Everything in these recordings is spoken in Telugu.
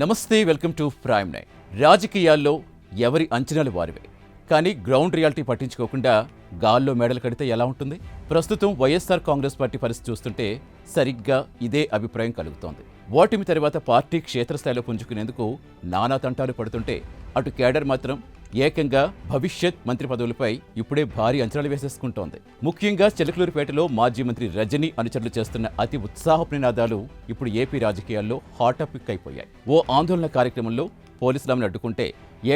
నమస్తే, వెల్కమ్ టు ప్రైమ్ నైన్. రాజకీయాల్లో ఎవరి అంచనాలు వారివే. కానీ గ్రౌండ్ రియాలిటీ పట్టించుకోకుండా గాల్లో మేడలు కడితే ఎలా ఉంటుంది? ప్రస్తుతం వైఎస్ఆర్ కాంగ్రెస్ పార్టీ పరిస్థితి చూస్తుంటే సరిగ్గా ఇదే అభిప్రాయం కలుగుతోంది. ఓటమి తర్వాత పార్టీ క్షేత్రస్థాయిలో పుంజుకునేందుకు నానా తంటాలు పడుతుంటే అటు కేడర్ మాత్రం ఏకంగా భవిష్యత్ మంత్రి పదవులపై ఇప్పుడే భారీ అంచనాలు వేసేసుకుంటోంది. ముఖ్యంగా చిలకలూరిపేటలో మాజీ మంత్రి రజనీ అనుచరులు చేస్తున్న అతి ఉత్సాహపు నినాదాలు ఇప్పుడు ఏపీ రాజకీయాల్లో హాట్ టాపిక్ అయిపోయాయి. ఓ ఆందోళన కార్యక్రమంలో పోలీసులను అడ్డుకుంటే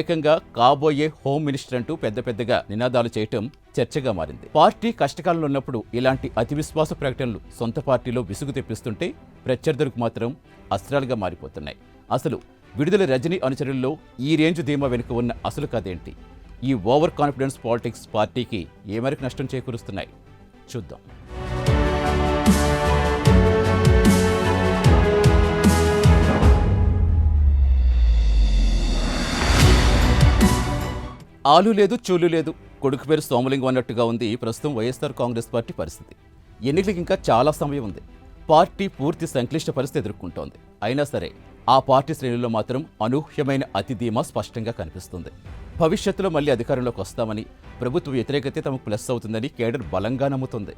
ఏకంగా కాబోయే హోమ్ మినిస్టర్ అంటూ పెద్దగా నినాదాలు చేయటం చర్చగా మారింది. పార్టీ కష్టకాలంలో ఉన్నప్పుడు ఇలాంటి అతి విశ్వాస ప్రకటనలు సొంత పార్టీలో విసుగు తెప్పిస్తుంటే ప్రత్యర్థులకు మాత్రం అస్త్రాలుగా మారిపోతున్నాయి. అసలు విడుదల రజనీ అనుచరుల్లో ఈ రేంజ్ ధీమా వెనుక ఉన్న అసలు కథేంటి? ఈ ఓవర్ కాన్ఫిడెన్స్ పాలిటిక్స్ పార్టీకి ఏ మేరకు నష్టం చేకూరుస్తున్నాయి? చూద్దాం. ఆలు లేదు, చూలు లేదు, కొడుకు పేరు సోమలింగం అన్నట్టుగా ఉంది ప్రస్తుతం వైఎస్ఆర్ కాంగ్రెస్ పార్టీ పరిస్థితి. ఎన్నికలకు ఇంకా చాలా సమయం ఉంది. పార్టీ పూర్తి సంక్లిష్ట పరిస్థితి ఎదుర్కొంటోంది. అయినా సరే ఆ పార్టీ శ్రేణుల్లో మాత్రం అనూహ్యమైన అతి ధీమా స్పష్టంగా కనిపిస్తుంది. భవిష్యత్తులో మళ్లీ అధికారంలోకి వస్తామని, ప్రభుత్వ వ్యతిరేకత తమకు ప్లస్ అవుతుందని కేడర్ బలంగా నమ్ముతుంది.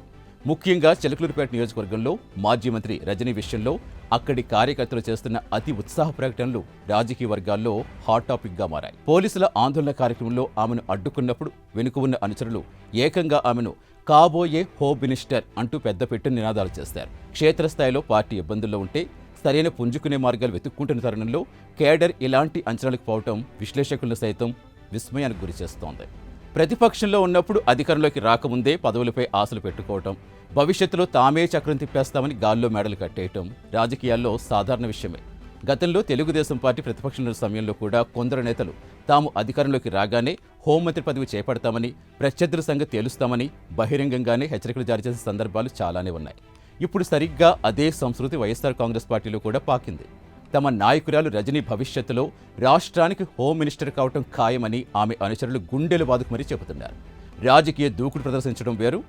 ముఖ్యంగా చిలకలూరిపేట నియోజకవర్గంలో మాజీ మంత్రి రజనీ విషయంలో అక్కడి కార్యకర్తలు చేస్తున్న అతి ఉత్సాహ ప్రకటనలు రాజకీయ వర్గాల్లో హాట్ టాపిక్గా మారాయి. పోలీసుల ఆందోళన కార్యక్రమంలో ఆమెను అడ్డుకున్నప్పుడు వెనుక ఉన్న అనుచరులు ఏకంగా ఆమెను కాబోయే హోమ్ మినిస్టర్ అంటూ పెద్దపెట్టిన నినాదాలు చేశారు. క్షేత్రస్థాయిలో పార్టీ ఇబ్బందుల్లో ఉంటే సరైన పుంజుకునే మార్గాలు వెతుక్కుంటున్న తరుణంలో కేడర్ ఇలాంటి అంచనాలకు పోవటం విశ్లేషకులను సైతం విస్మయానికి గురిచేస్తోంది. ప్రతిపక్షంలో ఉన్నప్పుడు అధికారంలోకి రాకముందే పదవులపై ఆశలు పెట్టుకోవటం, భవిష్యత్తులో తామే చక్రం తిప్పేస్తామని గాల్లో మేడలు కట్టేయటం రాజకీయాల్లో సాధారణ విషయమే. గతంలో తెలుగుదేశం పార్టీ ప్రతిపక్షంలో సమయంలో కూడా కొందరు నేతలు తాము అధికారంలోకి రాగానే హోంమంత్రి పదవి చేపడతామని, ప్రత్యర్థుల సంగతి తేలుస్తామని బహిరంగంగానే హెచ్చరికలు జారీ చేసిన సందర్భాలు చాలానే ఉన్నాయి. ఇప్పుడు సరిగ్గా అదే సంస్కృతి వైఎస్ఆర్ కాంగ్రెస్ పార్టీలో కూడా పాకింది. తమ నాయకురాలు రజనీ భవిష్యత్తులో రాష్ట్రానికి హోమ్ మినిస్టర్ కావటం ఖాయమని ఆమె అనుచరులు గుండెలు బాదుకు మరీ చెబుతున్నారు. రాజకీయ దూకుడు ప్రదర్శించడం వేరు,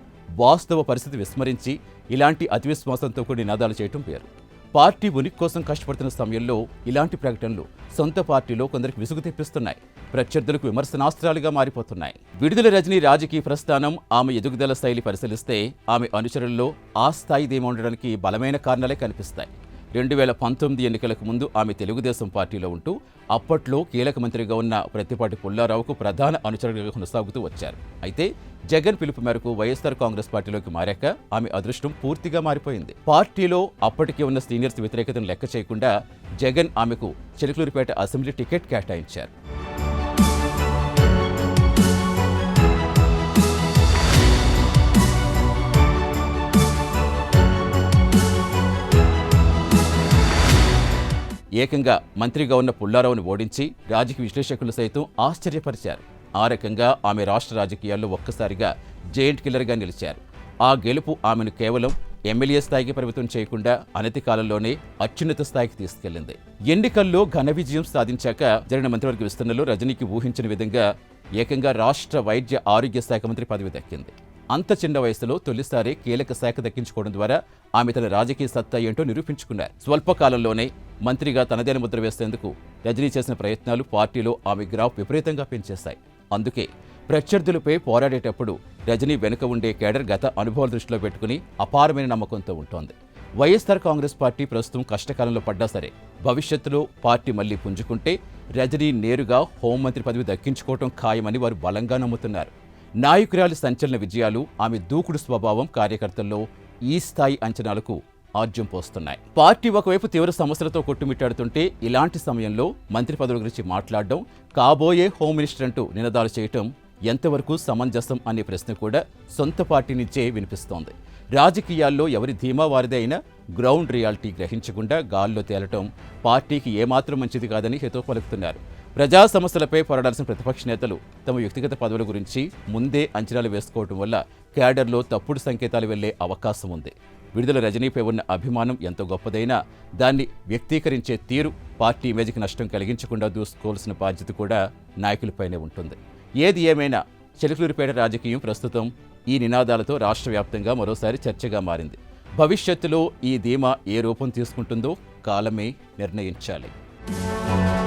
వాస్తవ పరిస్థితి విస్మరించి ఇలాంటి అతి విశ్వాసంతో కూడిన నినాదాలు చేయటం వేరు. పార్టీ ఉనికి కోసం కష్టపడుతున్న సమయంలో ఇలాంటి ప్రకటనలు సొంత పార్టీలో కొందరికి విసుగు తెప్పిస్తున్నాయి, ప్రత్యర్థులకు విమర్శనాస్త్రాలుగా మారిపోతున్నాయి. విడుదల రజనీ రాజకీయ ప్రస్థానం, ఆమె ఎదుగుదల శైలి పరిశీలిస్తే ఆమె అనుచరుల్లో ఆ స్థాయి ధీమా ఉండడానికి బలమైన కారణాలే కనిపిస్తాయి. 2019 ఎన్నికలకు ముందు ఆమె తెలుగుదేశం పార్టీలో ఉంటూ అప్పట్లో కీలక మంత్రిగా ఉన్న ప్రత్తిపాటి పుల్లారావుకు ప్రధాన అనుచరులుగా కొనసాగుతూ వచ్చారు. అయితే జగన్ పిలుపు మేరకు వైఎస్ఆర్ కాంగ్రెస్ పార్టీలోకి మారాక ఆమె అదృష్టం పూర్తిగా మారిపోయింది. పార్టీలో అప్పటికే ఉన్న సీనియర్స్ వ్యతిరేకతను లెక్క చేయకుండా జగన్ ఆమెకు చిలకలూరిపేట అసెంబ్లీ టికెట్ కేటాయించారు. ఏకంగా మంత్రిగా ఉన్న పుల్లారావును ఓడించి రాజకీయ విశ్లేషకులు సైతం ఆశ్చర్యపరిచారు. ఆ రకంగా ఆమె రాష్ట్ర రాజకీయాల్లో ఒక్కసారిగా జైంట్ కిల్లర్గా నిలిచారు. ఆ గెలుపు ఆమెను కేవలం ఎమ్మెల్యే స్థాయికి పరిమితం చేయకుండా అనతి కాలంలోనే అత్యున్నత స్థాయికి తీసుకెళ్లింది. ఎన్నికల్లో ఘన విజయం సాధించాక జరిగిన మంత్రివర్గ విస్తరణలో రజనీకి ఊహించిన విధంగా ఏకంగా రాష్ట్ర వైద్య ఆరోగ్య శాఖ మంత్రి పదవి దక్కింది. అంత చిన్న వయసులో తొలిసారి కీలక శాఖ దక్కించుకోవడం ద్వారా ఆమె తన రాజకీయ సత్తా ఏంటో నిరూపించుకున్నారు. స్వల్పకాలంలోనే మంత్రిగా తనదైన ముద్ర వేసేందుకు రజనీ చేసిన ప్రయత్నాలు పార్టీలో ఆమె గ్రాఫ్ విపరీతంగా పెంచేశాయి. అందుకే ప్రత్యర్థులపై పోరాడేటప్పుడు రజనీ వెనుక ఉండే కేడర్ గత అనుభవాల దృష్టిలో పెట్టుకుని అపారమైన నమ్మకంతో ఉంటోంది. వైఎస్ఆర్ కాంగ్రెస్ పార్టీ ప్రస్తుతం కష్టకాలంలో పడ్డా సరే భవిష్యత్తులో పార్టీ మళ్లీ పుంజుకుంటే రజనీ నేరుగా హోంమంత్రి పదవి దక్కించుకోవటం ఖాయమని వారు బలంగా నమ్ముతున్నారు. నాయకురాలి సంచలన విజయాలు, ఆమె దూకుడు స్వభావం కార్యకర్తల్లో ఈ స్థాయి అంచనాలకు ఆజ్యం పోస్తున్నాయి. పార్టీ ఒకవైపు తీవ్ర సమస్యలతో కొట్టుమిట్టాడుతుంటే ఇలాంటి సమయంలో మంత్రి పదవుల గురించి మాట్లాడడం, కాబోయే హోమ్ మినిస్టర్ అంటూ నినాదాలు చేయటం ఎంతవరకు సమంజసం అనే ప్రశ్న కూడా సొంత పార్టీ నుంచే వినిపిస్తోంది. రాజకీయాల్లో ఎవరి ధీమా వారిదే అయినా గ్రౌండ్ రియాలిటీ గ్రహించకుండా గాల్లో తేలటం పార్టీకి ఏమాత్రం మంచిది కాదని హితవు పలుకుతున్నారు. ప్రజా సమస్యలపై పోరాడాల్సిన ప్రతిపక్ష నేతలు తమ వ్యక్తిగత పదవుల గురించి ముందే అంచనాలు వేసుకోవడం వల్ల కేడర్లో తప్పుడు సంకేతాలు వెళ్లే అవకాశం ఉంది. విడుదల రజనీపై ఉన్న అభిమానం ఎంత గొప్పదైనా దాన్ని వ్యక్తీకరించే తీరు పార్టీ ఇమేజ్కి నష్టం కలిగించకుండా దూసుకోవాల్సిన బాధ్యత కూడా నాయకులపైనే ఉంటుంది. ఏది ఏమైనా చిలకలూరిపేట రాజకీయం ప్రస్తుతం ఈ నినాదాలతో రాష్ట్ర వ్యాప్తంగా మరోసారి చర్చగా మారింది. భవిష్యత్తులో ఈ ధీమా ఏ రూపం తీసుకుంటుందో కాలమే నిర్ణయించాలి. న్యూస్.